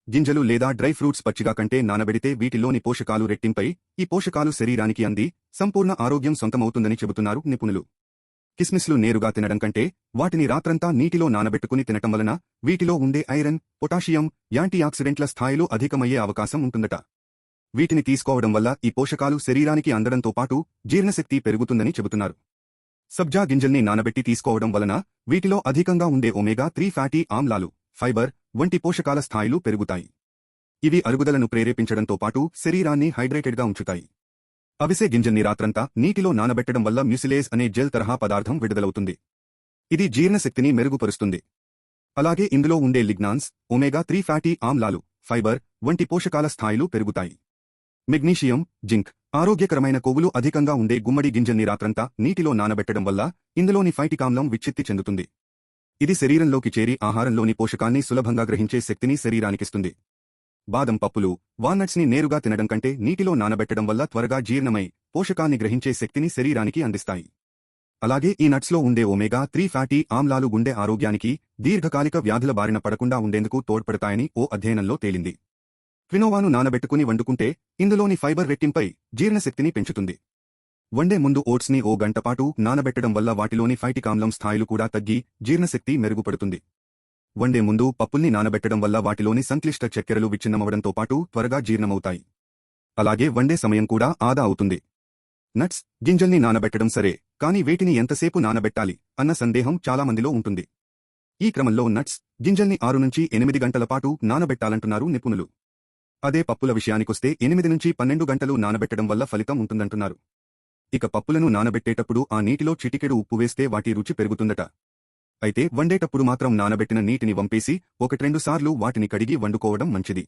గింజలు లేదా dry fruits పచ్చిగా కంటే నానబెడితే వీటిలోని పోషకాలు రెట్టింపై ఈ పోషకాలు శరీరానికి అంది సంపూర్ణ ఆరోగ్యం సొంతమవుతుందని చెబుతున్నారు నిపుణులు. కిస్మిస్లు నేరుగా తినడం కంటే వాటిని రాత్రంతా నీటిలో నానబెట్టుకుని తినటం వలన వీటిలో ఉండే ఐరన్, పొటాషియం, యాంటీఆక్సిడెంట్ల స్థాయిలు అధికమయ్యే అవకాశం ఉంటుందట. వీటిని తీసుకోవడం వల్ల ఈ పోషకాలు శరీరానికి అందడంతో పాటు జీర్ణశక్తి పెరుగుతుందని చెబుతున్నారు. సబ్జా గింజల్ని నానబెట్టి తీసుకోవడం వలన వీటిలో అధికంగా ఉండే ఒమేగా-3 ఫ్యాటీ ఆమ్లాలు, ఫైబర్ వంటి పోషకాల స్థాయిలు పెరుగుతాయి. ఇవి అరుగుదలను ప్రేరేపించడంతో పాటు శరీరాన్ని హైడ్రేటెడ్గా ఉంచుతాయి. అవిసె గింజల్ని రాత్రంతా నీటిలో నానబెట్టడం వల్ల మ్యూసిలేజ్ అనే జెల్ తరహా పదార్థం విడుదలవుతుంది. ఇది జీర్ణశక్తిని మెరుగుపరుస్తుంది. అలాగే ఇందులో ఉండే లిగ్నాన్స్, ఒమేగా-3 ఫ్యాటీ ఆమ్లాలు, ఫైబర్ వంటి పోషకాల స్థాయిలు పెరుగుతాయి. మెగ్నీషియం, జింక్, ఆరోగ్యకరమైన కొవ్వులు అధికంగా ఉండే గుమ్మడి గింజల్ని రాత్రంతా నీటిలో నానబెట్టడం వల్ల ఇందులోని ఫైటిక్ ఆమ్లం విచ్ఛిత్తి చెందుతుంది. ఇది శరీరంలోకి చేరి ఆహారంలోని పోషకాన్ని సులభంగా గ్రహించే శక్తిని శరీరానికిస్తుంది. బాదం పప్పులు, వాల్నట్స్ని నేరుగా తినడం కంటే నీటిలో నానబెట్టడం వల్ల త్వరగా జీర్ణమై పోషకాన్ని గ్రహించే శక్తిని శరీరానికి అందిస్తాయి. అలాగే ఈ నట్స్లో ఉండే ఒమేగా-3 ఫ్యాటీ ఆమ్లాలు గుండె ఆరోగ్యానికి, దీర్ఘకాలిక వ్యాధుల బారిన పడకుండా ఉండేందుకు తోడ్పడతాయని ఓ అధ్యయనంలో తేలింది. క్వినోవాను నానబెట్టుకుని వండుకుంటే ఇందులోని ఫైబర్ రెట్టింపై జీర్ణశక్తిని పెంచుతుంది. వండే ముందు ఓట్స్ని ఓ గంటపాటు నానబెట్టడం వల్ల వాటిలోని ఫైటిక్ ఆమ్లం స్థాయిలు కూడా తగ్గి జీర్ణశక్తి మెరుగుపడుతుంది. వండే ముందు పప్పుల్ని నానబెట్టడం వల్ల వాటిలోని సంక్లిష్ట చక్కెరలు విచ్ఛిన్నమవడంతో పాటు త్వరగా జీర్ణమవుతాయి. అలాగే వండే సమయం కూడా ఆదా అవుతుంది. నట్స్, గింజల్ని నానబెట్టడం సరే, కానీ వేటిని ఎంతసేపు నానబెట్టాలి అన్న సందేహం చాలామందిలో ఉంటుంది. ఈ క్రమంలో నట్స్, గింజల్ని 6 నుంచి 8 గంటల పాటు నానబెట్టాలంటున్నారు నిపుణులు. అదే పప్పుల విషయానికొస్తే 8 నుంచి 12 గంటలు నానబెట్టడం వల్ల ఫలితం ఉంటుందంటున్నారు. ఇక పప్పులను నానబెట్టేటప్పుడు ఆ నీటిలో చిటికెడు ఉప్పు వేస్తే వాటి రుచి పెరుగుతుందట. అయితే వండేటప్పుడు మాత్రం నానబెట్టిన నీటిని వంపేసి 1-2 సార్లు వాటిని కడిగి వండుకోవడం మంచిది.